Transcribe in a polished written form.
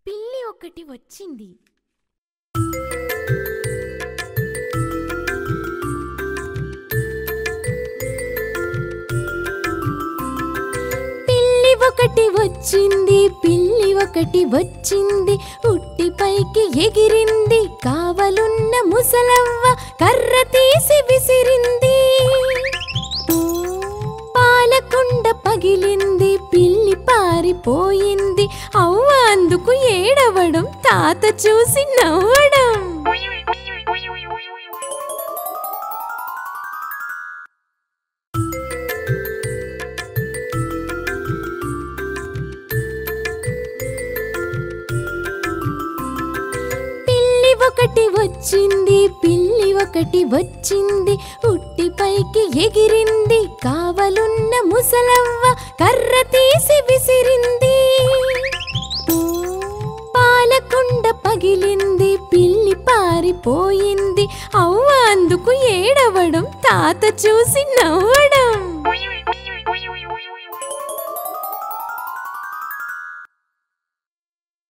పిల్లి ఒకటి వచ్చింది. పిల్లి ఒకటి వచ్చింది, పిల్లి ఒకటి వచ్చింది, ఉట్టి పైకి ఎగిరింది. కావలున్న ముసలవ్వ కర్ర తీసి విసిరింది. పాలకుండ పగిలింది, పిల్లి పారిపోయింది. అవ్వ అందుకు ఏడవడం, తాత చూసి నవ్వడం. పిల్లి ఒకటి వచ్చింది, పిల్లి ఒకటి వచ్చింది, ఉట్టి పైకి ఎగిరింది. కావలున్న ముసలవ్వ కర్ర తీసి విసిరింది. పాలకుండ పగిలింది, పిల్లి పారిపోయింది. అవ్వ అందుకు ఏడవడం, తాత చూసి నవ్వడం.